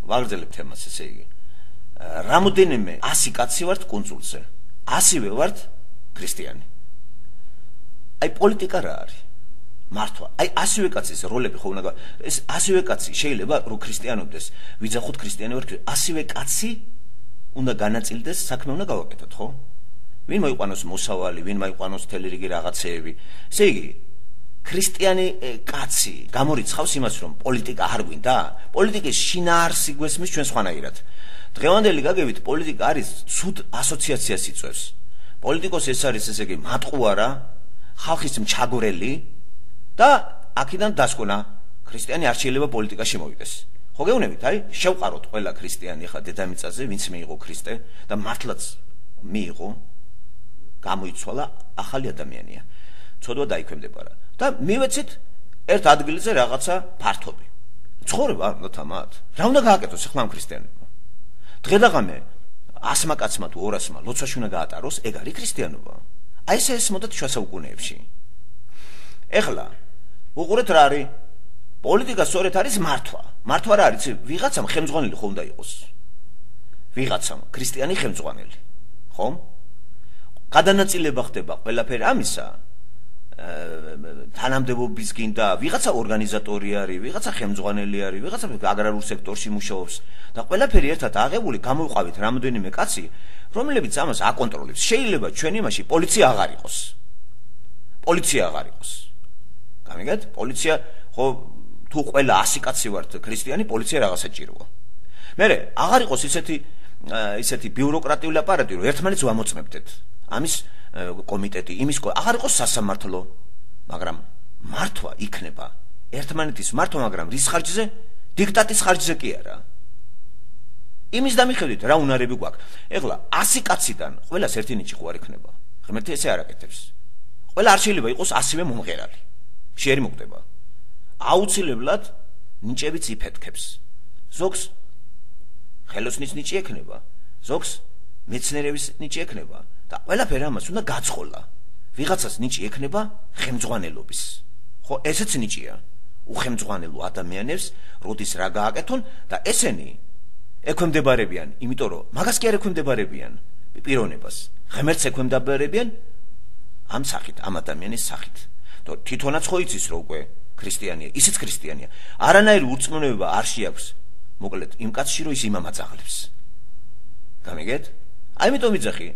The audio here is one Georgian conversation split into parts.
ვაგრძელებ თემას, ესე იგი. რამოდენიმე 100 კაცი ვართ კუნძულზე. 100-ვე ვართ ქრისტიანი. აი პოლიტიკა რა არის? მართვა. აი 100-ვე კაცის როლები ხო უნდა ეს 100-ვე კაცი შეიძლება რომ ქრისტიანობდეს, ვიძახოთ ქრისტიანი ვარ, 100-ვე კაცი უნდა განაწილდეს, საქმე უნდა გავაკეთოთ, ხო? ვინ მოიყვანოს მოსავალი, ვინ მოიყვანოს თელი რიგი რაღაცეები. ესე იგი, ქრისტიანი კაცი გამორიცხავს იმას, რომ პოლიტიკა არ გვინდა? პოლიტიკის შინაარსი გვესმის ჩვენ სხვანაირად. დღევანდელი გაგებით პოლიტიკა არის ცუდ ასოციაციას იწვევს. პოლიტიკოსი ეს არის ესე იგი მატყუარა, ხალხის მჩაგვრელი და აქედან დასკვნა ქრისტიანი არ შეიძლება პოლიტიკაში მოვიდეს. ხო გეუბნებით, აი, შევყაროთ ყველა ქრისტიანი ხა დედამიწაზე, ვინც მიიღო ქრისტე და მართლაც მიიღო, გამოიცვალა, ახალი ადამიანია. ცოდვა დაიქვემდებარა. და მივეცით ერთ ადგილზე რაღაცა ფართობი. ცხოვრება არ უნდა თამათ. რა უნდა გააკეთოს ახლა ამ ქრისტიანებმა? დღედაღამე 100-მა კაცმა თუ 200-მა ლოცვაში უნდა გაატაროს, ეგ არის ქრისტიანობა. აი ეს მოდათ შუა საუკუნეებში. ეხლა უყურეთ რა არის? პოლიტიკა სწორედ არის მართვა. მართვა რა არის? ვიღაცამ ხელმძღვანელი ხო უნდა იყოს. ვიღაცამ ქრისტიანი ხელმძღვანელი. ხო? გადანაწილება ხდება ყველაფერი ამისა. თანამდებობის გინდა, ვიღაცა ორგანიზატორი არის, ვიღაცა ხელმძღვანელი არის, ვიღაცა აგრარულ სექტორში მუშაობს და ყველაფერი ერთად აღებული გამოვყავით რამოდენიმე კაცი, რომლებიც ამას აკონტროლებს. შეიძლება ჩვენ იმაში პოლიცია აღარ იყოს. პოლიცია აღარ იყოს. გამიგეთ? პოლიცია ხო თუ ყველა 100 კაცი ვართ ქრისტიანი, პოლიცია რაღაცა ჭიროა. მერე აღარ იყოს ისეთი ბიუროკრატიული აპარატი, რომ ერთმანეთს ვამოწმებდეთ. ამის კომიტეტი, იმის აღარ იყოს სასამართლო, მაგრამ მართვა იქნება. ერთმანეთის მართვა, მაგრამ რის ხარჯზე? დიქტატის ხარჯზე კი არა. იმის დამიხედვით რა უნარები გვაქვს. ეხლა 100 კაციდან ყველას ერთი ნიჭი ხო არ იქნება. ღმერთი ესე არ აკეთებს. ყველა არ შეიძლება იყოს 100-ვე მომღერალი. შეერი მოკვდება. აუცილებლად ნიჭებიც იფეთქებს. ზოგს ხელოსნის ნიჭი ექნება, ზოგს მეცნიერების ნიჭი ექნება და ყველაფერი ამას უნდა გაცხოლა. ვიღაცას ნიჭი ექნება ხელმძღვანელობის. ხო, ესეც ნიჭია. უხელმძღვანელო ადამიანებს როდის რა გააკეთონ და ესენი ექვემდებარებიან, იმიტომ რომ მაგას კი არ ექვემდებარებიან პიროვნებას. ღმერთს ექვემდებარებიან ამ სახით, ამ ადამიანის სახით. თვითონაც ხო იცის რომ უკვე ქრისტიანია, ისიც ქრისტიანია. არანაირი ურწმუნება არ შეაქვს, მოკლედ, იმ კაცში რომ ის იმამაც აღლებს. გამიგეთ? ამიტომ ვიძახი,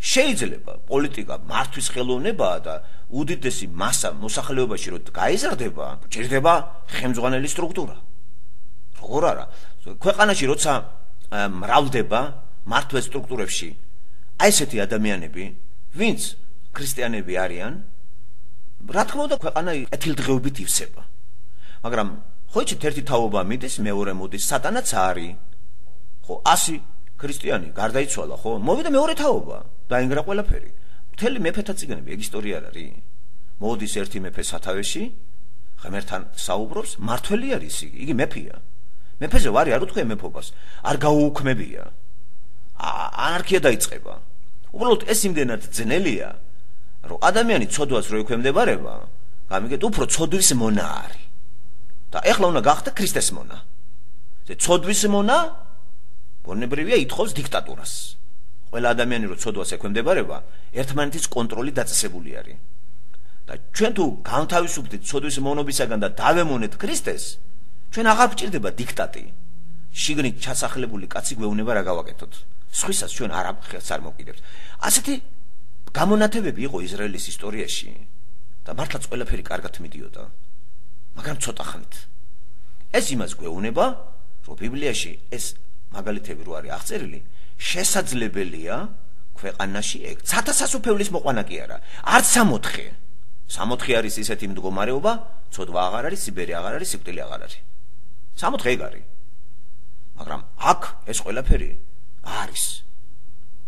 შეიძლება პოლიტიკა მართვის ხელოვნებაა და უდიდესი მასა მოსახლეობაში რომ გაიზარდება, ჭირდება ხელმძღვანელი სტრუქტურა. როგორ არა? ქვეყანაში როცა მრავლდება მართვეს სტრუქტურებში, აი ესეთი ადამიანები, ვინც ქრისტიანები არიან, რა თქმა უნდა ქვეყანა ეთილდღეობით ივსება. მაგრამ ხო იცით, ერთი თაობა მიდის, მეორე მოდის, სატანაც არის. ხო, 100 ქრისტიანი გარდაიცვალა, ხო? მოვიდა მეორე თაობა, დაინგრა ყველაფერი. მთელი მეფეთა წიგნები, ეგ ისტორია არ არის? მოდის ერთი მეფე სათავეში, ღმერთთან საუბრობს, მართველი არის იგი მეფეა. მეფეზე ვარი არ უთქვია მეფობას, არ გაუუქმებია. ანარქია დაიწყება. უბრალოდ ეს იმდენად ძნელია, რომ ადამიანი ცოდვას რო ექვემდებარება, გამიგეთ, უფრო ცოდვის მონა არის. და ეხლა უნდა გახდა ქრისტეს მონა. ცოდვის მონა ბუნებრივია ითხოვს დიქტატურას. ყველა ადამიანი რო ცოდვას ექვემდებარება, ერთმანეთის კონტროლი დაწესებული არის. და ჩვენ თუ განთავისუფლდით ცოდვის მონობისაგან და დავემონეთ ქრისტეს, ჩვენ აღარ გვჭირდება დიქტატი. შიგნით ჩასახლებული კაცი გვეუბნება რა გავაკეთოთ. სხვისას ჩვენ არაფერს არ მოვკიდებთ. ასეთი გამონათებები იყო ისრაელის ისტორიაში და მართლაც ყველაფერი კარგად მიდიოდა. მაგრამ ცოტა ხნით. ეს იმას გვეუბნება, რომ ბიბლიაში ეს მაგალითები რო არის აღწერილი, შესაძლებელია ქვეყანაში ეგ. 1000 უფევლის მოყვანა კი არა, არც 64. 64 არის ისეთი მდგომარეობა, ცოდვა აღარ არის, სიბერი აღარ არის, სიკვდილი აღარ არის. 64 ეგ არის. მაგრამ აქ ეს ყველაფერი არის.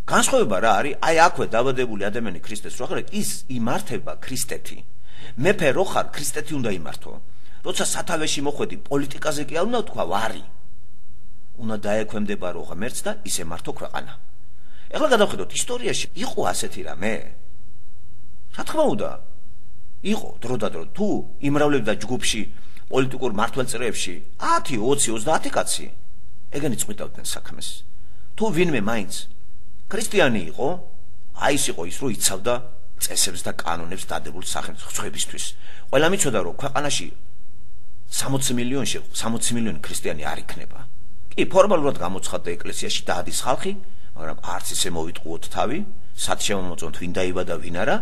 განსხვავება რა არის? აი აქვე დაბადებული ადამიანი ქრისტეს რო ახლა ის იმართება ქრისტეთი. მეფე რო ხარ, ქრისტეთი უნდა იმართო. როცა სათავეში მოხვედი, პოლიტიკაზე კი არ უნდა თქვა ვარი. უნდა დაექვემდებარო ღმერთს და ისე მართო ქვეყანა. ეხლა გადავხედოთ ისტორიაში, იყო ასეთი რამე? რა თქმა უნდა, იყო დროდადრო. თუ იმრავლებდა ჯგუფში პოლიტიკურ მართველ წრეებში 10, 20, 30 კაცი, ეგენი წვითავდნენ საქმეს. თუ ვინმე მაინც ქრისტიანი იყო, აი ის იყო ის, რომ იცავდა წესებს და კანონებს დადებულ სახელმწიფოებისთვის. ყველა მიცოდა, რომ ქვეყანაში 60 მილიონი ქრისტიანი არ იქნება. კი, ფორმალურად გამოცხადდა ეკლესიაში დაადის ხალხი, მაგრამ არც ისე მოვიტყუოთ თავი, სად შემომოწონთ ვინ დაიბადა, ვინ არა,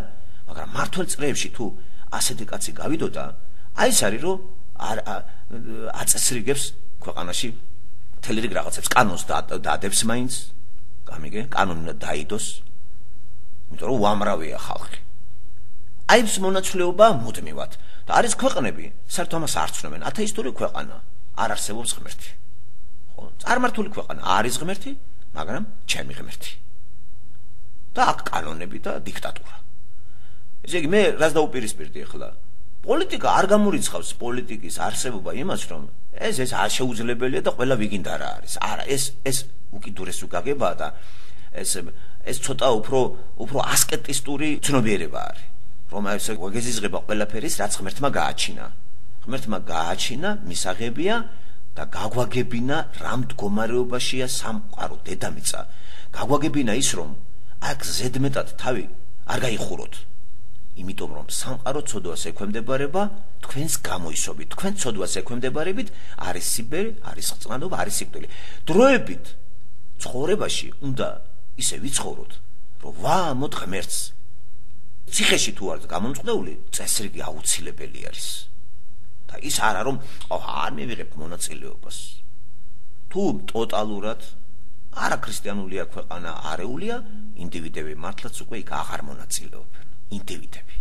მაგრამ მართლ წლებში თუ ასეთი კაცი გავიდოდა, აი ეს არის, რომ აწესრიგებს ქვეყანაში მთელი რიგ რაღაცებს, კანონს დაადებს მაინც, გამიგე, კანონი უნდა დაიდოს, იმიტომ რომ უამრავია ხალხი. აი ეს მონაცვლეობა მუდმივად და არის ქვეყნები, საერთოდ ამას არ ცნობენ, ათეისტური ქვეყანა, არ არსებობს ღმერთი. ხო, წარმართული ქვეყანა არის ღმერთი, მაგრამ ჩემი ღმერთი. და აქ კანონები და დიქტატურა. ესე იგი, მე რას დაუპირისპირდი ახლა? პოლიტიკა არ გამორიცხავს პოლიტიკის არსებობა იმას, რომ ეს არ შეუძლებელია და ყველა ვიგინდა რა არის. არა, ეს უკიდურესი გაგებაა და ეს ცოტა უფრო ასკეტისტური ცნობიერება არის. რომ ეს გეზიზღება ყველაფერი, რაც ღმერთმა გააჩინა. ღმერთმა გააჩინა, მისაღებია და გაგვაგებინა რა მდგომარეობაშია სამყარო დედამიწა. გაგვაგებინა ის, რომ აქ ზედმეტად თავი არ გაიხუროთ. იმიტომ რომ სამყარო ცოდვას ექვემდებარება თქვენს გამოისობით, თქვენ ცოდვას ექვემდებარებით, არის სიბერი, არის წყალობა, არის სიკვდილი. დროებით ცხოვრებაში უნდა ისე ვიცხოვროთ, რომ ვამოთ ღმერთს. ციხეში თუ არ გამომწყდეული, წესრიგი აუცილებელი არის. და ის არა რომ არ მივიღებ მონაწილეობას. თუ ტოტალურად არაქრისტიანულია ქვეყანა, არეულია, ინდივიდები მართლაც უკვე იქ აღარ მონაწილეობენ. ინდივიდები.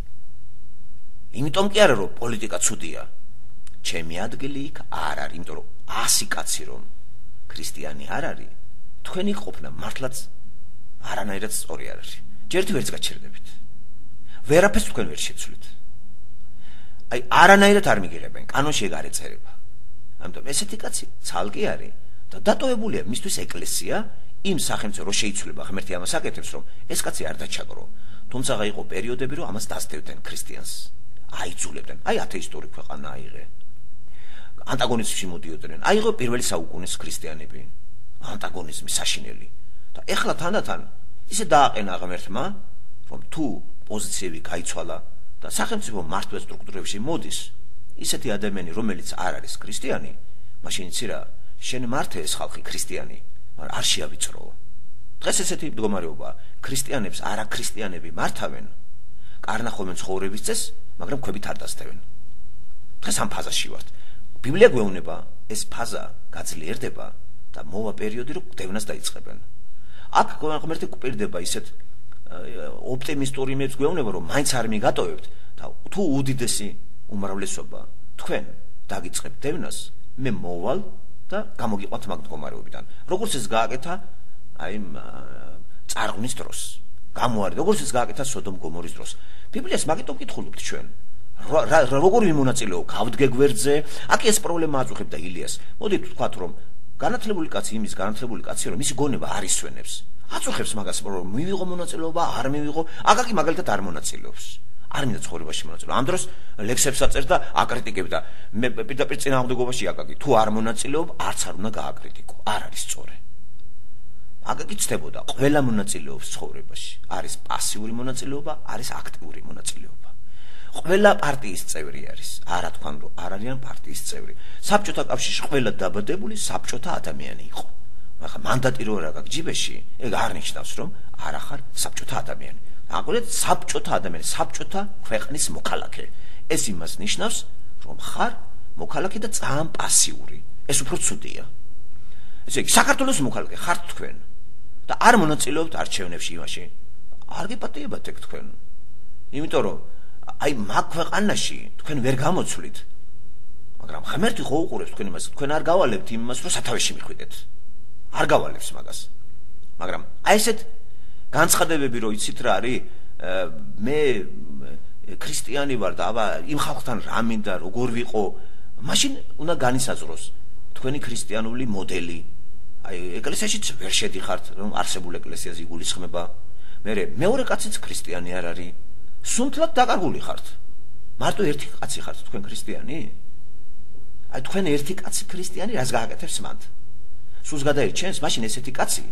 იმიტომ კი არა რომ პოლიტიკა ცუდია. ჩემი ადგილი იქ არ არის, იმიტომ რომ 100 კაცი რომ ქრისტიანი არ არის, თქვენი ყოფნა მართლაც არანაირად სწორი არ არის. ჯერ ვერც გაჩერდებით. ვერაფერს თქვენ ვერ შეცვლით. აი არანაირად არ მიგიღებენ, კანონში ეგ არ ეწერება. ამიტომ ესეთი კაცი ცალკე არის და დატოვებულია მისთვის ეკლესია იმ სახელმწიფო რო შეიცვლება ღმერთი ამას აკეთებს, რომ ეს კაცი არ დაჩაგრო. თუმცა იყო პერიოდები, რომ ამას დასდევდნენ ქრისტიანს. აიძულებდნენ. აი ათეისტური ქვეყანა აიღე. ანტაგონიზმში მოდიოდნენ. აიღო პირველი საუკუნის ქრისტიანები. ანტაგონიზმი საშინელი. და ეხლა თანდათან ისე დააყენა ღმერთმა, რომ თუ პოზიციები გაიცვალა და სახელმწიფო მართვა სტრუქტურებში მოდის ისეთი ადამიანი, რომელიც არ არის ქრისტიანი, მაშინ იცი რა, შენ მართე ეს ხალხი ქრისტიანი, მაგრამ არ შეავიწრო. დღეს ესეთი მდგომარეობა ქრისტიანებს არაქრისტიანები მართავენ, კარნახობენ ცხოვრების წესს, მაგრამ ქვებით არ დასდევენ. დღეს ამ ფაზაში ვართ. ბიბლია გვეუბნება, ეს ფაზა გაძლიერდება და მოვა პერიოდი, რომ დევნას დაიწყებენ. აქ ღმერთი გვპირდება ისეთ ოპტიმისტური იმებს გვეუბნება, რომ მაინც არ მიგატოვებთ და თუ უდიდესი უმრავლესობა თქვენ დაგიწყებთ დევნას, მე მოვალ და გამოგიყვანთ მაგ მდგომარეობიდან. როგორც ეს გააკეთა აი წარღვნის დროს. გამოარი, როგორც ეს გააკეთა სოდომ გომორის დროს. ბიბლიას მაგიტომ კითხულობთ ჩვენ. როგორი მონაწილეო გავდგე გვერდზე? აქ ეს პრობლემა აწუხებდა ილიას. მოდით ვთქვათ, რომ განათლებული კაცი იმის განათლებული კაცი, რომ მისი გონება არ ისვენებს. აწუხებს მაგას, რომ მივიღო მონაწილეობა, არ მივიღო, აკაკი მაგალითად არ მონაწილეობს. არ მინდა ცხოვრებაში მონაწილეობა. ამ დროს ლექსებს აწერ და აკრიტიკებდა. მე პირდაპირ წინააღმდეგობაში აკაკი, თუ არ მონაწილეობ, არც არ უნდა გააკრიტიკო. არ არის სწორი. აკაკი ცდებოდა, ყველა მონაწილეობს ცხოვრებაში. არის პასიური მონაწილეობა, არის აქტიური მონაწილეობა. ყველა პარტიის წევრი არის. არა თქვან რომ არ არიან პარტიის წევრი. საბჭოთა კავშირში ყველა დაბადებული საბჭოთა ადამიანი იყო. მაგრამ მანდატი რო რა გაქვს ჯიბეში, ეგ არ ნიშნავს რომ არ ახარ საბჭოთა ადამიანი. აკურეთ საბჭოთა ადამიანი, საბჭოთა ქვეყნის მოქალაქე. ეს იმას ნიშნავს, რომ ხარ მოქალაქე და ძალიან პასიური. ეს უფრო ცუდია. ესე იგი, საქართველოს მოქალაქე ხართ თქვენ და არ მონაწილეობთ არჩევნებში იმაში. არ გიპატიებათ ეგ თქვენ. იმიტომ რომ აი მაგ ქვეყანაში თქვენ ვერ გამოცვლით. მაგრამ ღმერთი ხო უყურებს თქვენ იმას, თქვენ არ გავალებთ იმას, რომ სათავეში მიხვიდეთ. არ გავალებს მაგას. მაგრამ აი ესეთ განცხადებები რო იცით რა არის, მე ქრისტიანი ვარ და აბა იმ ხალხთან რა მინდა, როგორ ვიყო, მაშინ უნდა განისაზღვროს თქვენი ქრისტიანული მოდელი. აი ეკლესიაშიც ვერ შედიხართ, რომ არსებულ ეკლესიას იგულისხმება. მეორე კაციც ქრისტიანი არ არის. სუნთლად დაკარგული ხართ. მარტო ერთი კაცი ხართ თქვენ ქრისტიანი? აი თქვენ ერთი კაცი ქრისტიანი რას გააკეთებს მანდ? სულს გადაირჩენს, მაშინ ესეთი კაცი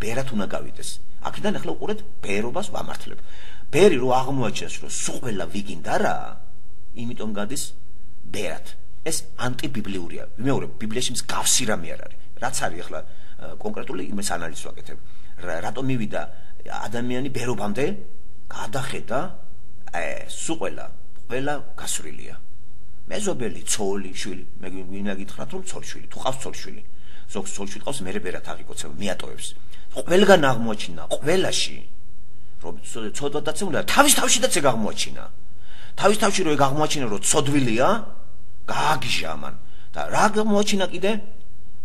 ბერად უნდა გავიდეს. აქედან ახლა უყურეთ ბერობას ვამართლებ. ბერი რო აღმოაჩენს, რომ სულ ყველა ვიგინდა რა, იმიტომ გადის ბერად. ეს ანტიბიბლიურია. მეორე, ბიბლიაში მსგავსი რამე არ არის. რაც არის ახლა კონკრეტული იმის ანალიზს ვაკეთებ. რატომ მივიდა ადამიანი ბერობამდე? გადახედა, სულ ყველა გასვრილია. მეზობელი, ცოლი, შვილი, მე გითხრათ რომ ცოლშვილი, თუ ყავს ცოლშვილი. ზოგს ცოლშვილი ყავს, მე ბერად აღიკოცება, მიატოვებს. ყველგან აღმოაჩინა, ყველაში. რომ ცოდვა დაცემულა, თავის თავშიდაც ეგ აღმოაჩინა. თავის თავში რო ეგ აღმოაჩინა, რომ ცოდვილია, გააგიჟა მან. და რა აღმოაჩინა კიდე?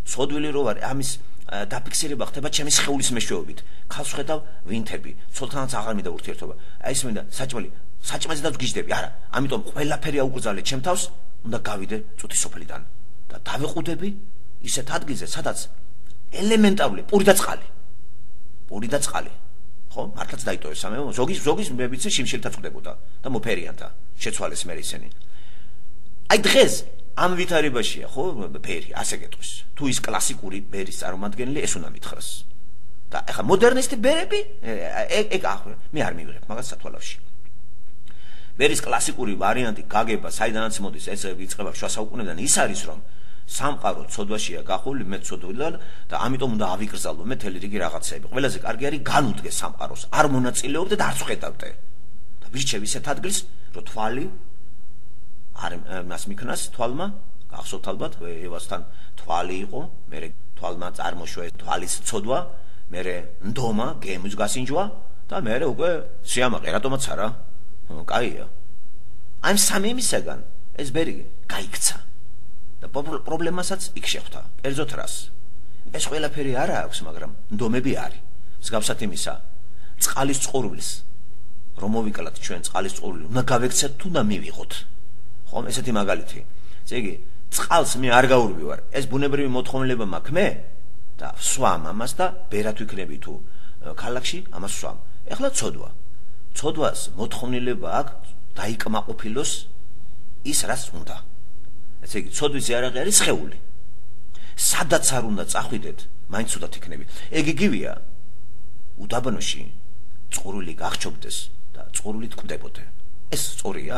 ცოდვილი რო ვარ, ამის დაფიქსირება ხდება ჩემი სხეულის მეშვეობით. ხალხს ხედავ ვინთები, ცოლთანაც აღარ მინდა ურთიერთობა. აი ეს მინდა საჭმელიდანაც გიждები. არა, ამიტომ ყველაფერი აუკრძალე ჩემ თავს, უნდა გავიდე წუთი სოფლიდან და დავეყუდები ისეთ ადგილზე, სადაც ელემენტარული პური და წყალი. პური და წყალი. ხო, მართლაც დაიტოვეს ამე, ზოგის მე ვიცი შიმშილთა წდებოდა და მოფერიანთა შეცვალეს მე ისინი. აი დღეს ამ ვითარებაშია, ხო, ბერი, ასე გეტყვის. თუ ის კლასიკური ბერის წარმომადგენელი ეს უნდა მითხრას. და ეხლა მოდერნისტი ბერები, ეგ ახლა მე არ მივიღებ მაგას სათვალავში. ბერის კლასიკური ვარიანტი გაგება, საიდანაც მოდის, ეს იწყება შუა საუკუნეიდან, ის არის რომ სამყარო ცოდვაშია გახული, მე ცოდვილად და ამიტომ უნდა ავიკრძალო მე თელი რიგი რაღაცები. ყველაზე კარგი არის განუდგე სამყაროს, არ მონაწილეობდე და არც ხედავდე. და ვირჩევ ისეთ ადგილს, რომ თვალი არ მას მიქნას თვალმა, გახსოვთ ალბათ, ევასთან თვალი იყო, მე თვალმა წარმოშვა თვალის ცოდვა, მე ნდომა, გემის გასინჯვა და მე უკვე სიამაყე, რატომაც არა? კაია. ამ სამი იმისაგან ეს ბერი გაიქცა. და პრობლემასაც იქ შეხვდა. კერძოდ რას? ეს ყველაფერი არა აქვს, მაგრამ ნდომები არის. მსგავსად იმისა, წყალის წყურვილს რომ მოვიკლათ ჩვენ წყალის წყურვილი, უნდა გავექცეთ თუ უნდა მივიღოთ. ხომ ესეთი მაგალითი. ესე იგი, წყალს მე არ გაურბივარ. ეს ბუნებრივი მოთხოვნილება მაქვს მე და სვამ ამას და ბერად ვიქნები თუ ქალაქში ამას სვამ. ეხლა ცოდვა. ცოდვას მოთხოვნილება აქვს დაიკმაყოფილოს ის რაც უნდა. ესე იგი, ცოდვისი არაღი არის სხეული. სადაც არ უნდა წახვიდეთ, მაინც უნდა იქნები. ეგ იგივეა. უდაბნოში წყურვილი გახჩობდეს და წყურვილი თკვდებოდე. ეს სწორია?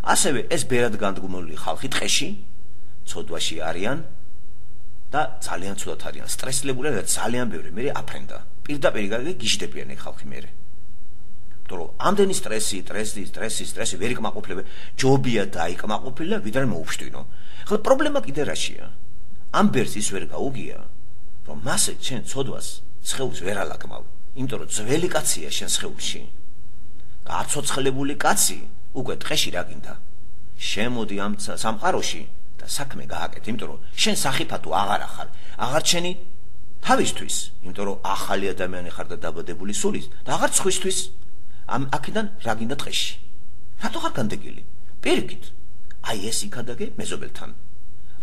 ასევე ეს ბერად განდგმული ხალხი ტყეში ცოდვაში არიან და ძალიან ცუდად არიან. სტრესირებულები და ძალიან ბევრი მე აფრენდა. პირდაპირ გიждდებიან ეგ ხალხი მე. რომ ამდენი სტრესი ვერ იკმაყოფილებ, ჯობია დაიკმაყოფილა, ვიდრე მოუშვტინო. ხლა პრობლემა კიდე რაშია? ამ ბერს ის ვერ გაუგია, რომ მასე ჩვენ ცოდვას სხეულს ვერ ალაგმავ, იმიტომ რომ ძველი კაცია შენ სხეულში. გაცოცხლებული კაცი უკვე ტყეში რა გინდა? შემოდი ამ სამყაროში და საქმე გააკეთე, იმიტომ რომ შენ სახიფათო აღარ ახარ, აღარ ჩენი თავისთვის, იმიტომ რომ ახალი ადამიანი ხარ და დაბადებული სულის და აღარ სხვისთვის. აქედან რა გინდა ტყეში? რატო ხარ განდეგილი? პირიქით. აი ეს იქადაგე მეზობელთან.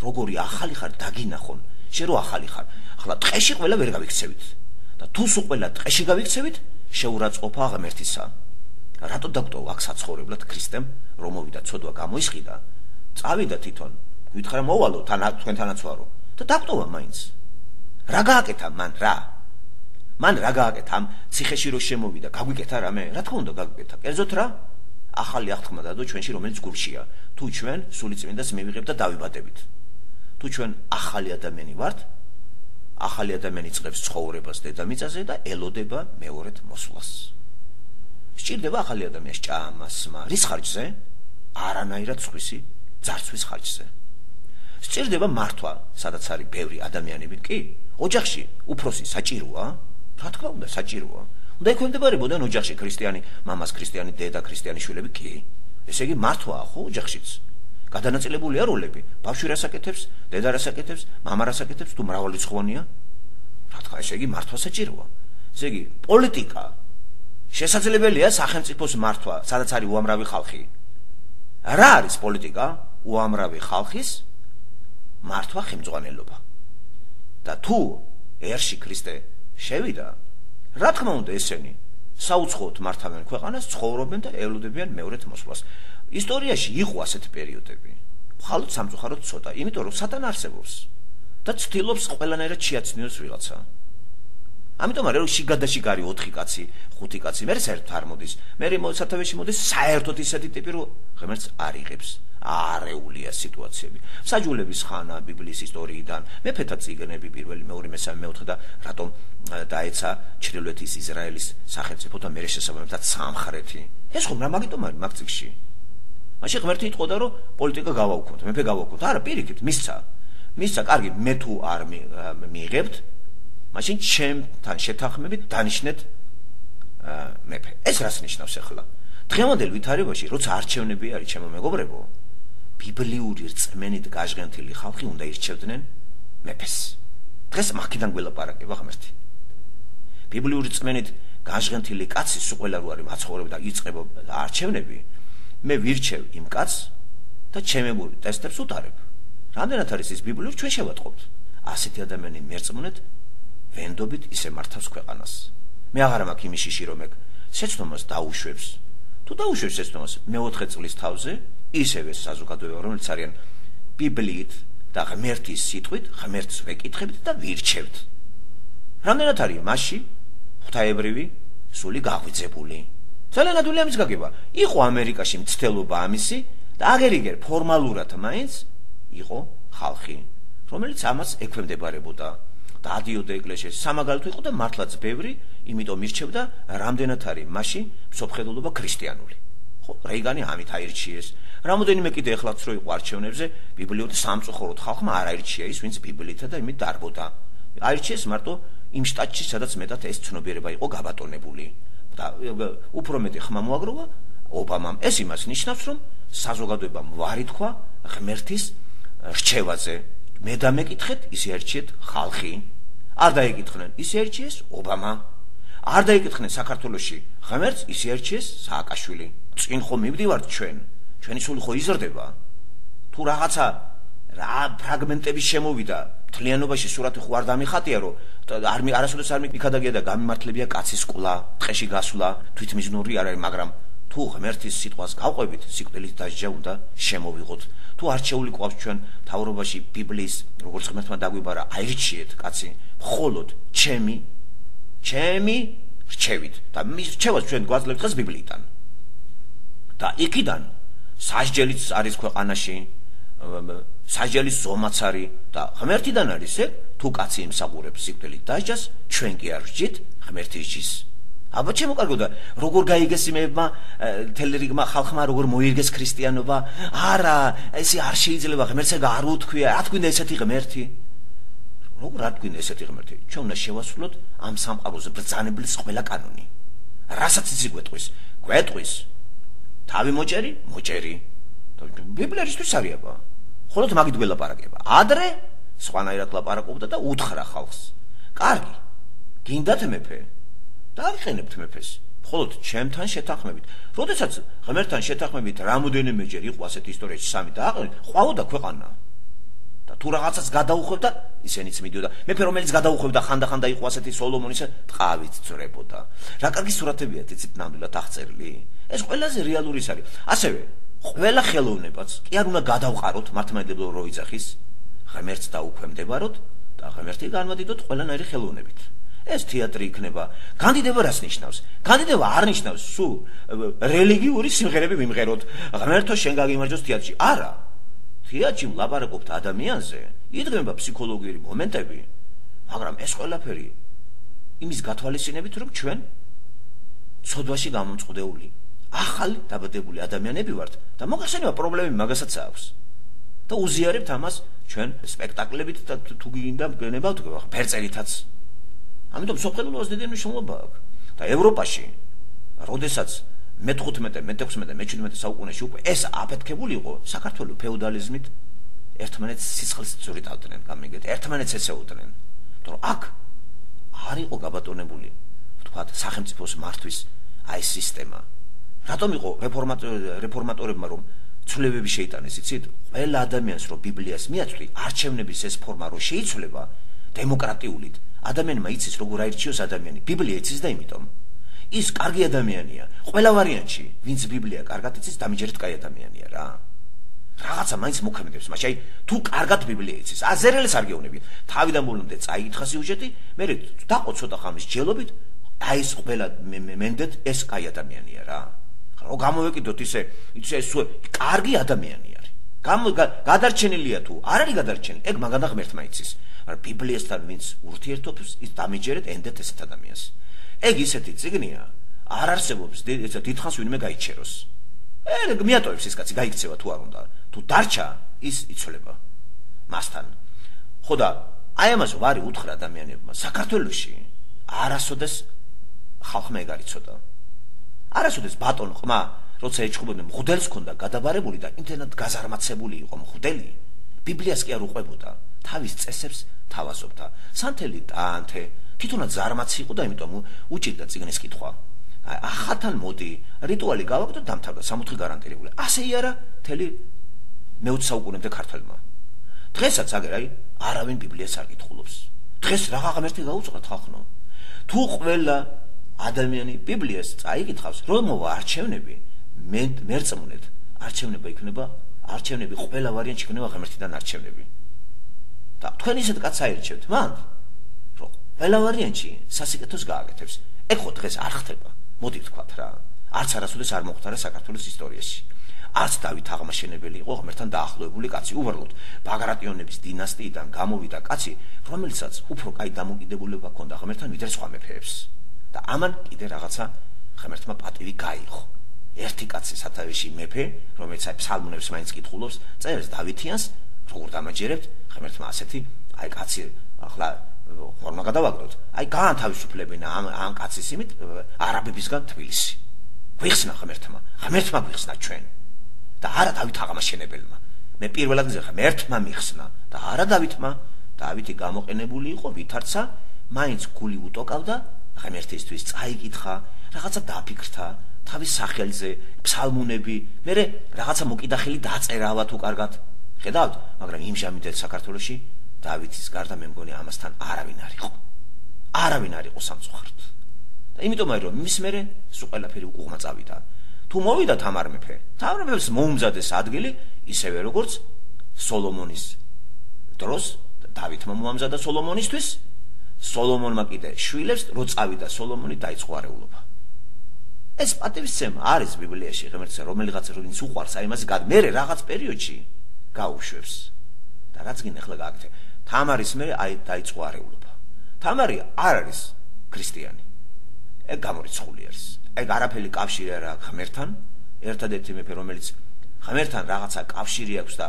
როგორი ახალი ხარ დაგინახონ, შე რო ახალი ხარ. ახლა ტყეში ყველა ვერ გავიქცევით. და თუ სულ ყველა ტყეში გავიქცევით, შეურაცხყოფა ღმერთისა. რატო დაგტოვა აქ საცხოვრებლად ქრისტემ, რომ მოვიდა ცოდვა გამოისყიდა? წავიდა თვითონ. გითხრა მოვალო თქვენთანაც ვარო და დაგტოვა მაინც. რა გააკეთა მან რა? მან რა გააკეთა ამ ციხეში რო შემოვიდა, გაგვიკეთა რამე? რა თქმა უნდა გაგვიკეთა. კერძოდ რა? ახალი აღთქმა დადო ჩვენში, რომელიც გულშია. თუ ჩვენ სულიწმინდას მივიღებთ და დავიბადებით. თუ ჩვენ ახალი ადამიანი ვართ, ახალი ადამიანი წლებს ცხოვრებას დედამიწაზე და ელოდება მეორედ მოსვლას. სჭირდება ახალი ადამიანის ჭამა, სმა, რის ხარჯზე? არანაირად სხვისი ძარცვის ხარჯზე. სჭირდება მართვა, სადაც არის ბევრი ადამიანები, კი? ოჯახში უფროსი საჭიროა? რა თქმა უნდა, საჭიროა. უნდა ექვემდებარებოდნენ ოჯახში ქრისტიანი მამას, ქრისტიანი დედა, ქრისტიანი შვილები, კი? ესე იგი მართვაა ხო ოჯახშიც? გადანაწილებულია როლები. ბავშვი რას აკეთებს, დედა რას აკეთებს, მამა რას აკეთებს, თუ მრავალრიცხოვანია? რა თქმა, ესე იგი მართვა საჭიროა. ესე იგი პოლიტიკა შესაძლებელია სახელმწიფოს მართვა, სადაც არის უამრავი ხალხი. რა არის პოლიტიკა? უამრავი ხალხის მართვა, ხელმძღვანელობა. და თუ ერში ქრისტე შევიდა, რა თქმა უნდა ესენი საუცხოოდ მართავენ ქვეყანას, ცხოვრობენ და ელოდებიან მეორედ მოსვლას. ისტორიაში იყო ასეთი პერიოდები. მხოლოდ სამწუხაროდ ცოტა, იმიტომ რომ სატანა არსებობს. და ცდილობს ყველანაირად შეაცნიოს ვიღაცა. ამიტომ არა რომ შიგადაში გარი 4 კაცი, 5 კაცი, მე საერთოდ არ მოდის. მე სათავეში მოდის საერთოდ ისეთი ტიპი, რომ ღმერთს არ იღებს. არეულია სიტუაციები. საჯულების ხანა ბიბლიის ისტორიიდან, მეფეთა წიგნები პირველი, მეორე, მესამე, მეოთხე და რატომ დაეცა ჩრდილოეთის ისრაელის სახელმწიფო და მერე შესაბამისად სამხრეთი. ეს ხომ რა მაგიტომ არის მაგ წიგნში. მაშინ ღმერთი იტყოდა რომ პოლიტიკა გავაუქმოთ, მეფე გავაუქმოთ. არა, პირიქით, მისცა, კარგი, მე თუ არ მიიღებთ, მაშინ ჩემთან შეთანხმებით დანიშნეთ მეფე. ეს რას ნიშნავს ახლა? დღევანდელ ვითარებაში, როცა არჩევნები არის, ჩემო მეგობრებო, ბიბლიური რწმენით გაჟღენთილი ხალხი უნდა ირჩევდნენ მეფეს. დღეს მაგიდან გველაპარაკება ღმერთი. ბიბლიური რწმენით გაჟღენთილი კაცი სულ ყველა რო არის მაცხოვრები და იწყება არჩევნები, მე ვირჩევ იმ კაცს და ჩემებური ტესტებს უტარებ. რამდენად არის ის ბიბლიური, ჩვენ შევატყობთ. ასეთი ადამიანი მერწმუნეთ ვენდობით ისე მართავს ქვეყანას. მე აღარ მაქვს იმის შიში რომ ეგ შეცდომას დაუშვებს. თუ დაუშვებს შეცდომას მე-4 წლის თავზე ისევე საზოგადოება რომელიც არიან ბიბლიით და ღმერთის სიტყვით, ღმერთს ვეკითხებთ და ვირჩევთ. რამდენად არის მასში ღვთაებრივი სული გაღვიძებული. ძალიან ადვილი ამის გაგება. იყო ამერიკაში მცდელობა ამისი და აგერ-იგერ ფორმალურად მაინც იყო ხალხი, რომელიც ამას ექვემდებარებოდა. დადიოდა ეკლესიაში, სამაგალითო იყო და მართლაც ბევრი, იმიტომ ირჩევდა რამდენად არის მასში მსოფლმხედველობა ქრისტიანული. ხო, რეიგანი ამით აირჩიეს. რამოდენიმე კიდე ეხლაც რო იყო არჩევნებზე, ბიბლიურად სამწუხაროდ ხალხმა არ აირჩია ის, ვინც ბიბლიითა და იმით დარბოდა. აირჩიეს მარტო იმ შტატში, სადაც მეტად ეს ცნობიერება იყო გაბატონებული. და უფრო მეტი ხმა მოაგროვა ობამამ. ეს იმას ნიშნავს, რომ საზოგადოებამ ვარი თქვა ღმერთის რჩევაზე. მე დამეკითხეთ, ისე ერჩიეთ ხალხი. არ დაეკითხნენ, ისე ერჩიეს ობამა. არ დაეკითხნენ საქართველოში ღმერთს, ისე ერჩიეს სააკაშვილი. წინ ხო მივდივართ ჩვენი სული ხო იზრდება. თუ რაღაცა რა ფრაგმენტები შემოვიდა, თლიანობაში სურათი ხო არ დამიხატია, რომ არასოდეს არ მიქადაგია და გამიმართლებია კაცის ყוლა, ტყეში გასვლა, თვითმიზნური არ არის, მაგრამ თუ ღმერთის სიტყვას გავყვებით, სიკვდილით დასჯა უნდა შემოვიღოთ. თუ არჩეული ყავს ჩვენ თავრობაში ბიბლიის, როგორც ღმერთმა დაგვიბარა, აირჩიეთ კაცი, მხოლოდ ჩემი რჩევით და მის რჩევას ჩვენ გვაძლევთ დღეს ბიბლიიდან. და იქიდან სასჯელიც არის ქვეყანაში, სასჯელის ზომაც არის და ღმერთიდან არის ეგ, თუ კაცი იმსახურებს სიკვდილით დასჯას, ჩვენ კი არ ვსჯით, ღმერთი სჯის. აბა ჩემო კარგო და როგორ გაიგეს იმებმა თელრიგმა ხალხმა როგორ მოირგეს ქრისტიანობა? არა, ესე არ შეიძლება, ღმერთს არ უთქვია, რა თქვინდა ესეთი ღმერთი? როგორ არ თქვინდა ესეთი ღმერთი? ჩვენ უნდა შევასრულოთ ამ სამყაროზე ბრძანებლის ყველა კანონი. რასაც იცი გვეტყვის. თავი მოჭერი. ბიბლია რისთვის არის აბა? ხოლოდ მაგით გველაპარაკება. ადრე სხვანაირად ლაპარაკობდა და უთხრა ხალხს. კარგი, გინდათ მეფე? დაახენებთ მეფეს. ხოლოდ ჩემთან შეთანხმებით. როდესაც ღმერთთან შეთანხმებით რამოდენიმეჯერ იყო ასეთი ისტორიაში სამი დააყენეთ, ყვაოდა ქვეყანა. და თუ რაღაცას გადაუხვევდა, ისენიც მიდიოდა. მეფე რომელიც გადაუხვევდა ხანდახანდა იყო ასეთი სოლომონისა, ტყავით ძრებოდა. რა კარგი სურათებია თიცით ნამდვილად აღწერილი. ეს ყველაზე რეალური არის. ასევე ყველა ხელოვნებაც კი არ უნდა გადავყაროთ მართლმადიდებლურ როიძახის ღმერთს დაუქვემდებაროთ და ღმერთი განვადიდოთ ყველანაირი ხელოვნებით. ეს თეატრი იქნება. კანდიდატობა რას ნიშნავს? კანდიდატობა არ ნიშნავს სულ რელიგიური სიმღერები ვიმღეროთ. ღმერთო შენ გაგიმარჯოს თეატრში. არა. თეატრში ვლაპარაკობთ ადამიანზე, იდგება ფსიქოლოგიური მომენტები, მაგრამ ეს ყველაფერი იმის გათვალისწინებით, რომ ჩვენ ცოდვაში გამომწყდეული ახალი დაბადებული ადამიანები ვართ და მოგახსენებია პრობლემები მაგასაც აქვს. და უზიარებთ ამას ჩვენ სპექტაკლებით და თუ გინდა გენებავთ ფერწერითაც. ამიტომ სოფლელობას დიდი მნიშვნელობა აქვს. და ევროპაში, როდესაც მე-15, მე-16, მე-17 საუკუნეში უკვე ეს აფეთქებული იყო, საქართველოს ფეოდალიზმით ერთმანეთს სიცხლის წურიტავდნენ, გამიგეთ, ერთმანეთს ეცეოდნენ. იმიტომ რომ აქ არ იყო გაბატონებული, ვთქვათ, სახელმწიფოს მართვის აი ეს სისტემა. რატომ იყო რეფორმატორებმა რომ ცვლილებები შეიტანეს, იცით? ყველა ადამიანს რომ ბიბლიას მიაწვდი, არჩევნების ეს ფორმა რომ შეიცვლება დემოკრატიულით, ადამიანმა იცის როგორ აირჩიოს ადამიანი. ბიბლია იცის და იმიტომ ის კარგი ადამიანია. ყველა ვარიანტში, ვინც ბიბლია კარგად იცის, დამიჯერეთ კაი ადამიანია რა. რაღაცა მაინც მოქმედებს, მაშინ თუ კარგად ბიბლია იცის, აზერელეს არ გეუბნები. თავიდან ბოლომდე წაიკითხა სიუჟეტი, მე დაყო ცოტა ხამის ჯელობით, აი ეს ყველა მენდეთ ეს კაი ადამიანია რა. ხო გამოვეკიდოთ ისე კარგი ადამიანი არის. გადარჩენილია თუ არ არის გადარჩენილი, ეგ მაგადა ღმერთმა იცის. მაგრამ ბიბლიასთან ვინც ურთიერთობს, ის დამიჯერეთ ენდეთ ესეთ ადამიანს. ეგ ისეთი წიგნია, არ არსებობს დიდხანს ვინმე გაიჩეროს. ეგ მიატოვებს ეს კაცი, გაიქცევა თუ არ უნდა. თუ დარჩა, ის იცოლება მასთან. ხო და აი ამას ვარი უთხრა ადამიანებმა საქართველოში არასოდეს ხალხმა ეგ არ იცოდა. არასოდეს ბატონ ხმა, როცა ეჭხუბოდნენ მღვდელს ქონდა გადაბარებული და იმდენად გაზარმაცებული იყო მღვდელი, ბიბლიას კი არ უყვებოდა, თავის წესებს თავაზობდა. სანთელი ტანთე, თვითონაც ზარმაცი იყო და იმიტომ უჭირდა წიგნის კითხვა. ახალთან მოდი, რიტუალი გავაკეთოთ დამთავრდა, 60 გარანტირებული. ასე არა, მთელი მე-20 საუკუნემდე ქართველმა. დღესაც აგერ აი არავინ ბიბლიას არ კითხულობს. დღეს რაღა ღმერთი გაუწყოთ ხალხნო. თუ ყველა ადამიანი ბიბლიას წაიკითხავს, რომ მოვა არჩევნები, მერწმუნეთ, არჩევნება იქნება, არჩევნები ყველა ვარიანტში იქნება ღმერთიდან არჩევნები. და თქვენ ისეთ კაცს აირჩევთ, მან რომ ყველა ვარიანტში სასიკეთოს გააკეთებს. ეგ ხო დღეს არ ხდება. მოდი ვთქვათ რა. არც არასოდეს არ მოხდარა საქართველოს ისტორიაში. არც დავით აღმაშენებელი იყო ღმერთთან დაახლოებული კაცი, უბრალოდ ბაგრატიონების დინასტიიდან გამოვიდა კაცი, რომელსაც უფრო კაი დამოკიდებულება ჰქონდა ღმერთთან ვიდრე სხვა მეფეებს. და ამან კიდე რაღაცა ღმერთმა პატივი გაიღო. ერთი კაცი სათავეში მეფე, რომელიც აი ფსალმუნებს მაინც კითხულობს, წერს დავითიანს, როგორ დამაჯერებთ, ღმერთმა ასეთი, აი კაცი ახლა ხორმა გადავაგდოთ. აი გაანთავისუფლებინა ამ კაცის იმით არაბებისგან თბილისი. გვიხსნა ღმერთმა გვიხსნა ჩვენ. და არა დავით აღმაშენებელმა. მე პირველად მზე ღმერთმა მიხსნა და არა დავითმა. დავითი გამოყენებული იყო ვითარცა, მაინც გული უტოკავდა, ღმერთისთვის წაიკითხა, რაღაცა დაფიქრდა, თავის სახელზე, ფსალმუნები, მერე რაღაცა მოკიდახელი დაწერავა თუ კარგად. ხედავთ, მაგრამ იმჟამითაც საქართველოში დავითის გარდა მე მგონი ამასთან არავინ არ იყო. არავინ არ იყო სამწუხაროდ. და იმიტომ რომ მის მერე სულ ყველაფერი უკუღმა წავიდა. თუ მოვიდა თამარ მეფეს მოუმზადეს ადგილი, ისევე როგორც სოლომონის დროს დავითმა მოამზადა სოლომონისთვის, სოლომონმა კიდე შვილებს რო წავიდა სოლომონი დაიწყო არეულობა. ეს პატივისცემა არის ბიბლიაში ღმერთს რომელიღაც როდესაც უყვარს აი მას მერე რაღაც პერიოდში გაუშვებს. და რაც გინდა ახლა გააკეთე. თამარის მერე აი დაიწყო არეულობა. თამარი არ არის ქრისტიანი. ეგ გამორიცხული არის. ეგ არაფერი კავშირი არ აქვს ღმერთთან. ერთადერთი მეფე რომელიც ღმერთთან რაღაცა კავშირი აქვს და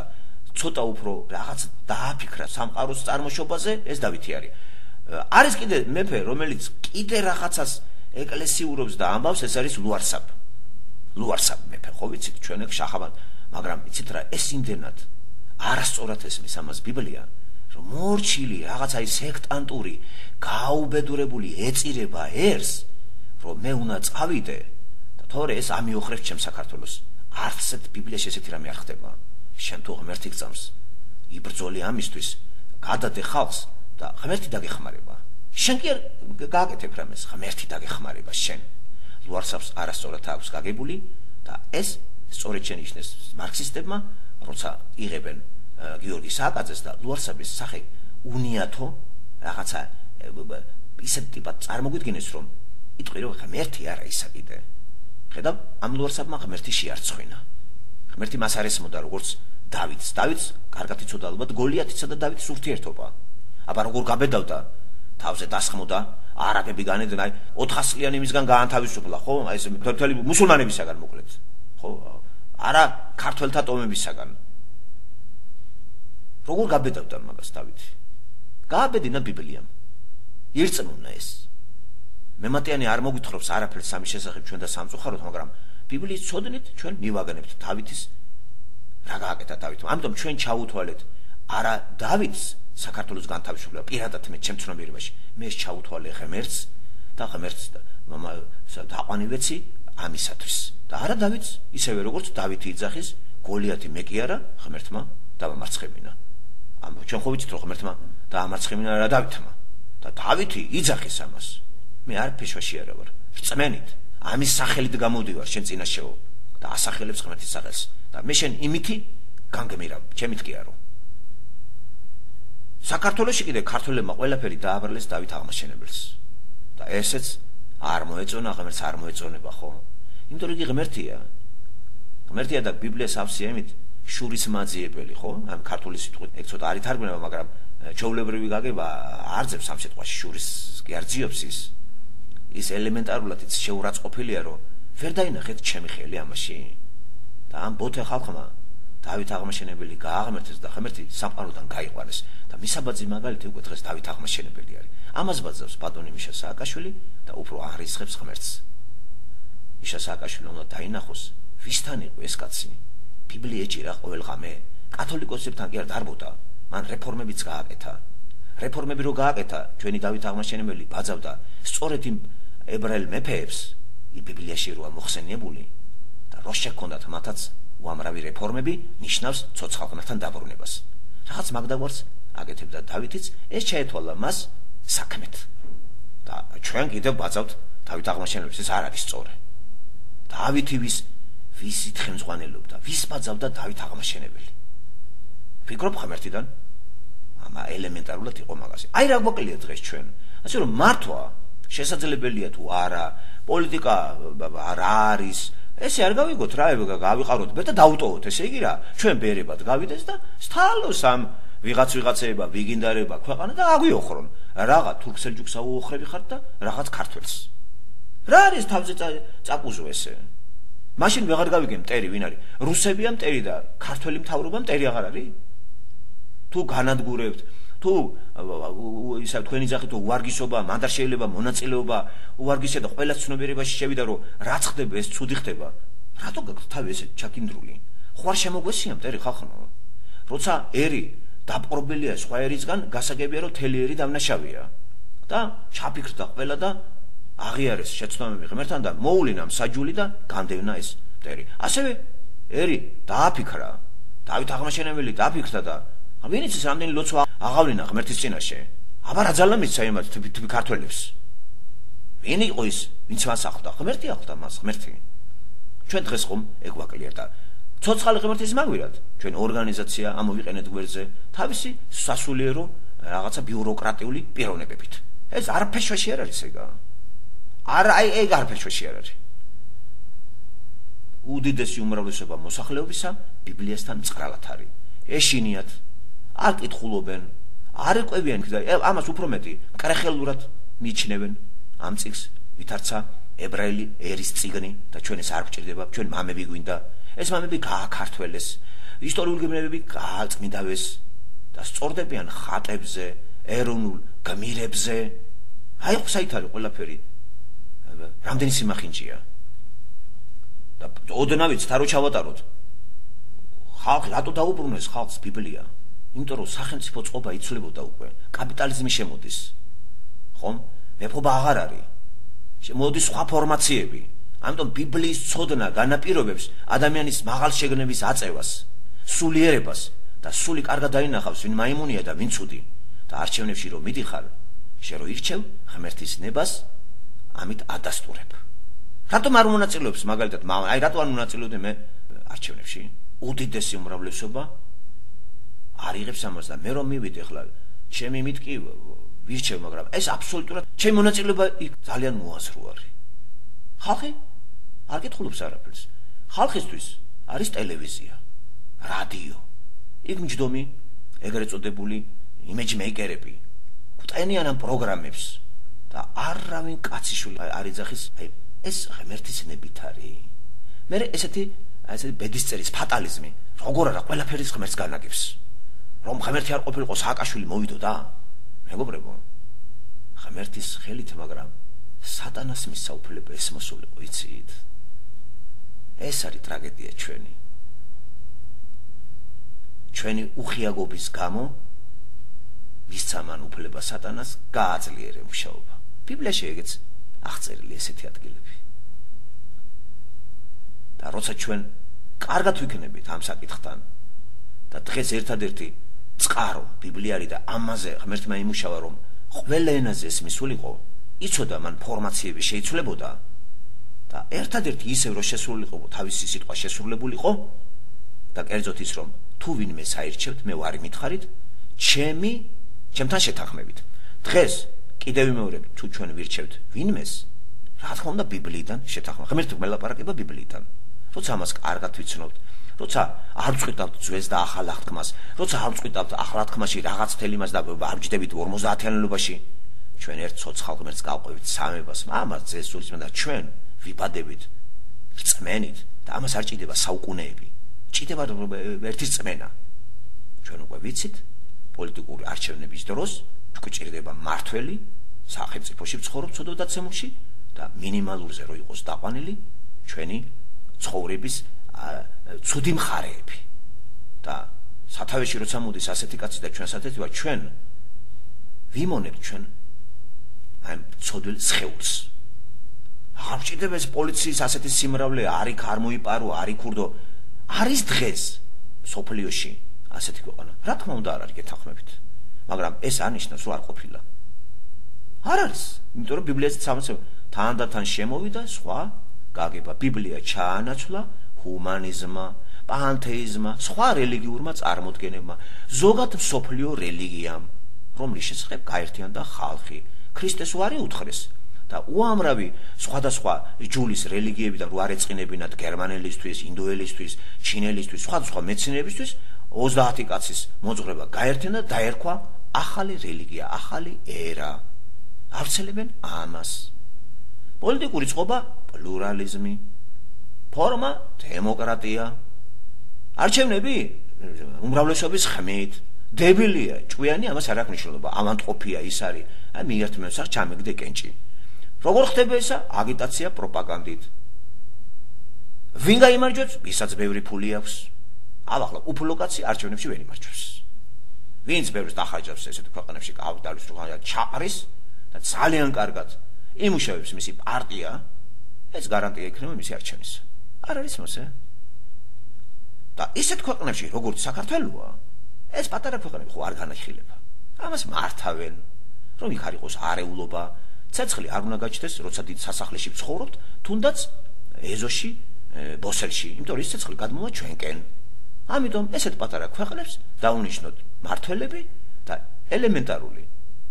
ცოტა უფრო რაღაც დააფიქრა სამყაროს წარმოშობაზე, ეს დავითი არის. არის კიდე მეფე რომელიც კიდე რაღაცას ეკლესიურობს და ამბავს, ეს არის ლუარსაბ. ლუარსაბ მეფე, ხო ვიცით, ჩვენ ეგ შახაბად, მაგრამ იცით რა, ეს იმდენად არასწორად ესმის ამას ბიბლია, რომ მორჩილი რაღაცა ის სექტანტური, გაუბედურებული ეწირება ერს, რომ მე უნდა წავიდე და თორე ეს ამიოხრებს ჩემ საქართველოს. არც ესეთ ბიბლიაში ესეთი რამე არ ხდება. შენ თუ ღმერთი გწამს, იბრძოლი ამისთვის, გადადე ხალხს და ღმერთი დაგეხმარება. შენ კი გააკეთებ რამეს, ღმერთი დაგეხმარება შენ. ლუარსაბს არასწორად აქვს გაგებული და ეს სწორედ შენიშნეს მარქსისტებმა, როცა იღებენ გიორგი სააკაძეს და ლუარსაბის სახე უნიათო რაღაცა ისეთ ტიპად წარმოგვიდგინეს, რომ იტყვი რომ ღმერთი არა ისა კიდე. ხედავ, ამ ლუარსაბმა ღმერთი შეარცხვინა. ღმერთი მას არ ესმოდა როგორც დავითს. დავითს კარგად იცოდა ალბათ გოლიათისა და დავითის ურთიერთობა. აბა როგორ გაბედავდა, თავზე დასხმოდა, არაბები განედნენ, აი 400 წლიანი მისგან გაანთავისუფლა, ხო? აი ეს მთელი მუსულმანებისაგან მოკლედ. ხო? არა ქართველთა ტომებისაგან. როგორ გაბედავდა მაგას დავითი? გააბედინა ბიბლიამ. ირწმუნა ეს. მემატიანი არ მოგვითხრობს არაფერს სამის შესახებ ჩვენ და სამწუხაროდ, მაგრამ ბიბლიის ცოდნით ჩვენ მივაგნებთ დავითის რა გააკეთა დავითმა. ამიტომ ჩვენ ჩაუთვალეთ არა დავითს საქართველოს განთავისუფლება პირადად მე ჩემ ცნობიერებაში. მე ჩაუთვალე ღმერთს და ღმერთს დაყვანივეცი ამისათვის. და არა დავითს, ისევე როგორც დავითი იძახის, გოლიათი მე კი არა, ღმერთმა დაამარცხებინა. ამ ჩვენ ხო ვიცით რომ ღმერთმა დაამარცხებინა რა დავითმა. და დავითი იძახის ამას. მე არ ფეშვაში არა ვარ. რწმენით, ამის სახელით გამოდივარ შენ წინაშეო და ასახელებს ღმერთის სახელს. და მე შენ იმითი განგმირავ, ჩემით კი არო. საქართველოში კიდე ქართველებმა ყველაფერი დააბრალეს დავით აღმაშენებელს. და ესეც არ მოეწონა, ღმერთს არ მოეწონება, ხო? იმიტომ რომ იგი ღმერთია. ღმერთია და ბიბლიას ავსია იმით შურის მაძიებელი, ხო? ამ ქართული სიტყვით ეგ ცოტა არ ითარგმნება, მაგრამ ჩვეულებრივი გაგება არ ძებს ამ სიტყვაში შურის კი არ ძიობს ის ელემენტარულად ის შეურაცხყოფილია, რომ ვერ დაინახეთ ჩემი ხელი ამაში. და ამ ბოთე ხალხმა დავით აღმაშენებელი გააღმერთეს და ღმერთი სამყაროდან გაიყვანეს და მისაბაძი მაგალითი უკვე დღეს დავით აღმაშენებელი არის. ამას ბაძავს ბატონი მიშა სააკაშვილი და უფრო აღრიცხებს ღმერთს. მიშა სააკაშვილი უნდა დაინახოს, ვისთან იყო ეს კაცი. ბიბლია ეჭირა ყოველღამე. კათოლიკოსებთან კი არ დარბოდა. მან რეფორმებიც გააკეთა. რეფორმები რო გააკეთა, ჩვენი დავით აღმაშენებელი ბაძავდა სწორედ იმ ებრაელ მეფეებს, ბიბლიაში როა მოხსენიებული და რო შექონდათ მათაც უამრავი რეფორმები, ნიშნავს ცოცხალყმასთან დაბრუნებას. რაღაც მაგდაგვარს აკეთებდა დავითიც, ეს შეეთვალა მას საქმეთ. და ჩვენ კიდევ ბაძავთ დავით აღმაშენებელს, ეს არ არის სწორი. დავითი ვისით ხელმძღვანელობდა, ვის ბაძავდა დავით აღმაშენებელი. ფიქრობ ღმერთიდან? ამა ელემენტარულად იყო მაგაზე. აი რა გვაკლია დღეს ჩვენ. ასე რომ მართვა შესაძლებელია თუ არა, პოლიტიკა რა არის, ესე არ გავიგოთ რა, გავიყაროთ და დავუტოვოთ, ესე იგი რა, ჩვენ ბერებად გავიდეს და სტალოს ამ ვიღაცეება, ვიგინდარება ქვეყანა და აგვიოხრონ. რაღა თურქ-სელჯუკს აუოხრები ხართ და რაღაც ქართველს. რა არის თავზე წაკუზო ესე? მაშინ ვეღარ გავიგე მტერი ვინ არის? რუსებია მტერი და ქართველი მთავრობა მტერი აღარ არის? თუ განადგურებთ, თუ ისა თქვენი ძახით უვარგისობა, მანდარ შეიძლება მონაწილეობა უვარგისია და ყველა ცნობიერებაში შევიდა რომ რაც ხდება ეს ცუდი ხდება. რატო გაქვთ თავი ესე ჩაკინდრული? ხوار შემოგვესია მტერი ხალხო. როცა ერი დაპყრობილია სხვა ერისგან, გასაგებია რომ თელი ერი დავნაშავია. და ჩაფიქრდა ყველა და აღიარეს შეცდომები ღმერთთან და მოულინა მსაჯული და განდევნა ეს მტერი. ასევე ერი დააფიქრა, დავით აღმაშენებელი დააფიქრა და ვინც ის რამდენი ლოცვა აღავლინა ღმერთის წინაშე. აბა რა ძალა მისცა იმათ თვი ქართველებს. ვინ იყო ის, ვინც მას ახლდა? ღმერთი ახლდა მას, ღმერთი. ჩვენ დღეს ხომ ეგ ვაკლია და ცოცხალი ღმერთის მაგვირად ჩვენ ორგანიზაცია ამოვიყენეთ გვერდზე თავისი სასულიერო რაღაცა ბიუროკრატიული პიროვნებებით. ეს არაფერში არ არის ეგა. არა, ეგ არაფერში არ არის. უდიდესი უმრავლესობა მოსახლეობისა ბიბლიასთან მწყრალად არის. ეშინიათ, არ კითხულობენ, არ ეკვებიან და ამას უფრო მეტი კრეხელურად მიიჩნევენ ამ წიგს, ვითარცა ებრაელი ერის წიგნი და ჩვენ ეს არ გვჭირდება, ჩვენ მამები გვინდა. ეს მამები გააქართველეს, ისტორიული გემრიელები გააწმინდავეს და სწორდებიან ხატებზე, ეროვნულ გმირებზე. აი საით არის ყველაფერი. რამდენი სიმახინჯია. და ოდნავიც თარო ჩავატაროთ. ხალხი რატო დაუბრუნეს ხალხს ბიბლია? იმიტომ რომ სახელმწიფო წყობა იცვლებოდა უკვე, კაპიტალიზმი შემოდის. ხომ? მეფობა აღარ არის. მოდის სხვა ფორმაციები. ამიტომ ბიბლიის ცოდნა განაპირობებს ადამიანის მაღალ შეგნების აწევას, სულიერებას და სული კარგად დაინახავს ვინ მაიმუნია და ვინ ცუდი. და არჩევნებში რომ მიდიხარ, შე რო ირჩევ ღმერთის ნებას, ამით ადასტურებ. რატომ არ მონაწილეობს მაგალითად აი რატო არ მონაწილეობდი მე არჩევნებში? უდიდესი უმრავლესობა არ იღებს ამას და მე რომ მივიდე ხლა ჩემი მითკი ვირჩევ, მაგრამ ეს აბსოლუტურად ჩემი მონაწილეობა ძალიან მოაზრო არის. ხალხი არ კითხულობს არაფერს. ხალხისთვის არის ტელევიზია, რადიო, იქ მჯდომი, ეგრეთ წოდებული იმეჯმეიკერები გვტენიან ამ პროგრამებს და არავინ კაციშვილი არ იძახის ეს ღმერთის ნებით არის. მე ესეთი ბედისწერის ფატალიზმი როგორ არა ყველაფერის ღმერთს განაგებს. რომ ღმერთი არ ყოფილიყო სააკაშვილი მოვიდოდა? მეგობრებო, ღმერთის ხელით, მაგრამ სატანას მისაუფლება ეს მოსულიყო, იცით? ეს არის ტრაგედია ჩვენი. ჩვენი უხიაგობის გამო მისცა მან უფლება სატანას გააძლიერე მუშაობა. ბიბლიაში ეგეც აღწერილი ესეთი ადგილები. და როცა ჩვენ კარგად ვიქნებით ამ საკითხთან და დღეს ერთადერთი წყარო ბიბლია არის და ამაზე ღმერთმა იმუშავა რომ ყველა ენაზე ეს მისულიყო, იცოდა მან ფორმაციები შეიცვლებოდა და ერთადერთი ისევ რომ შესრულიყო თავისი სიტყვა შესრულებულიყო და კერძოდ ის რომ თუ ვინმე საირჩევთ, მე ვარ მითხარით, ჩემთან შეთანხმებით. დღეს კიდევ ვიმეორებ, თუ ჩვენ ვირჩევთ ვინმეს, რა თქმა უნდა ბიბლიიდან შეთანხმა. ღმერთი მელაპარაკება ბიბლიიდან. როცა ამას კარგად ვიცნობთ, როცა არ ვწყვიტავთ ძვეს და ახალ აღთქმას, როცა არ ვწყვიტავთ ახალ აღთქმაში რაღაც თელიმას და ვარჯდებით 50-იანობაში, ჩვენ ერთ ცოცხალ ღმერთს გავყვებით სამებას, ამას ძესულის და ჩვენ ვიბადებით, რწმენით და ამას არ ჭირდება საუკუნეები. ჭირდება ერთი რწმენა. ჩვენ უკვე ვიცით, პოლიტიკური არჩევნების დროს გვჭირდება მართველი, სახელმწიფოში ვცხოვრობ ცოდვადაცემულში და მინიმალურზე რო იყოს დაყვანილი ჩვენი ცხოვრების ცუდი მხარეები. და სათავეში როცა მოდის ასეთი კაცი და ჩვენ ასეთი ვარ, ჩვენ ვიმონებთ ჩვენ აი ცოდვილ სხეულს. აღარ ვჭირდება ეს პოლიციის ასეთი სიმრავლე, არ იქ არ მოიპარო, არ იქურდო. არის დღეს სოფლიოში ასეთი ქვეყანა. რა თქმა უნდა არ არის გეთანხმებით. მაგრამ ეს არნიშნავს რომ არ ყოფილა. არ არის, იმიტომ რომ ბიბლიაზეც ამბობს თანდათან შემოვიდა სხვა გაგება. ბიბლია ჩაანაცვლა ჰუმანიზმმა, პანთეიზმმა, სხვა რელიგიურმა წარმოდგენებმა, ზოგად მსოფლიო რელიგიამ, რომლის შესახებ გაერთიანდა ხალხი. ქრისტეს უარი უთხრეს და უამრავი სხვადასხვა ჯულის რელიგიები და რო არ ეწყინებინათ გერმანელისთვის, ინდოელისთვის, ჩინელისთვის, სხვადასხვა მეცნიერებისთვის 30 კაცის მოძღვრება გაერთიანდა და დაერქვა ახალი რელიგია, ახალი ერა. ავრცელებენ ამას. პოლიტიკური წყობა პლურალიზმი, ფორმა დემოკრატია. არჩევნები უმრავლესობის ხმით. დებილია, ჭკვიანი ამას არ აქვს მნიშვნელობა. ავანტყოფია ის არის. აი მიერთმევს არ ჩამეგდე კენჭი. როგორ ხდება ესა? აგიტაცია პროპაგანდით. ვინ გაიმარჯვებს? ვისაც ბევრი ფული აქვს. ახლა უფლო კაცი არჩევნებში ვერ იმარჯვებს. ვინც ბევრს დახარჯავს ესეთ ქვეყანებში კაპიტალის რუხანად ჩაყრის და ძალიან კარგად იმუშავებს მისი პარტია, ეს გარანტია იქნება მისი არჩევნისა. არ არის მოსე? და ისეთ ქვეყნებში როგორც საქართველოა, ეს პატარა ქვეყნები ხო არ განახილება. ამას მართავენ, რომ იქ არ იყოს არეულობა, ცეცხლი არ უნდა გაჩნდეს, როცა დიდ სასახლეში ვცხოვრობთ, თუნდაც ეზოში, ბოსელში, იმიტომ რომ ის ცეცხლი გადმოვა ჩვენკენ. ამიტომ ესეთ პატარა ქვეყნებს დაუნიშნოთ მართველები და ელემენტარული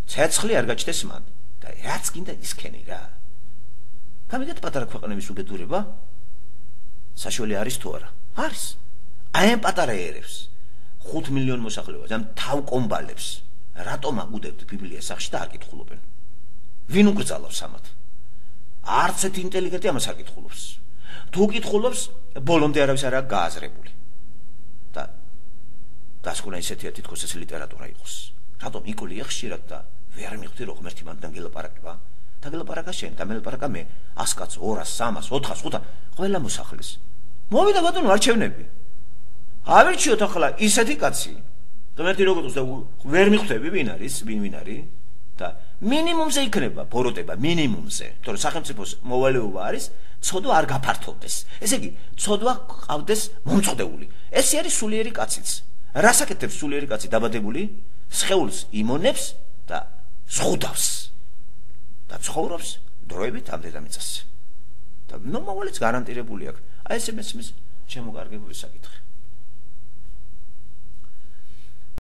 ცეცხლი არ გაჩნდეს მან და რაც გინდა ისქენი რა. გამიგეთ პატარა ქვეყნების უბედურება? საშუალო არის თუ არა? არის. აი ამ პატარა ერებს 5 მილიონ მოსახლეობას, ამ თავკომბალებს რატომ აგუდებთ ბიბლიას სახში და არ კითხულობენ? ვინ უკრძალავს ამათ? არც ერთ ინტელიგენტი ამას არ კითხულობს. თუ კითხულობს, ბოლომდე არავის არ აქვს გააზრებული. და დასკვნა ისეთია თითქოს ეს ლიტერატურა იყოს. რატომ იკვლია ხშირად და ვერ მივხვდი რომ ღმერთი მანდან გელაპარაკება? და გელაპარაკა შენ და მელაპარაკა მე 100 კაც, 200, 300, 400, 500 ყველა მოსახლეს. მოვიდა ბატონო არჩევნები. ავირჩიოთ ახლა ისეთი კაცი. ღმერთი როგორ უს და ვერ მივხვდები ვინ არის და მინიმუმზე იქნება ბოროტება მინიმუმზე. თორე სახელმწიფოს მოვალეობა არის ცოდვა არ გაფართოვდეს. ესე იგი, ცოდვა ყავდეს მომწყდეული. ეს არის სულიერი კაციც. რას აკეთებს სულიერი კაცი დაბადებული? სხეულს იმონებს და ზღუდავს. და ცხოვრობს დროებით ამ დედამიწაზე. და მომავალიც გარანტირებული აქვს. აი ეს მესმის შემოგარგებული საკითხი.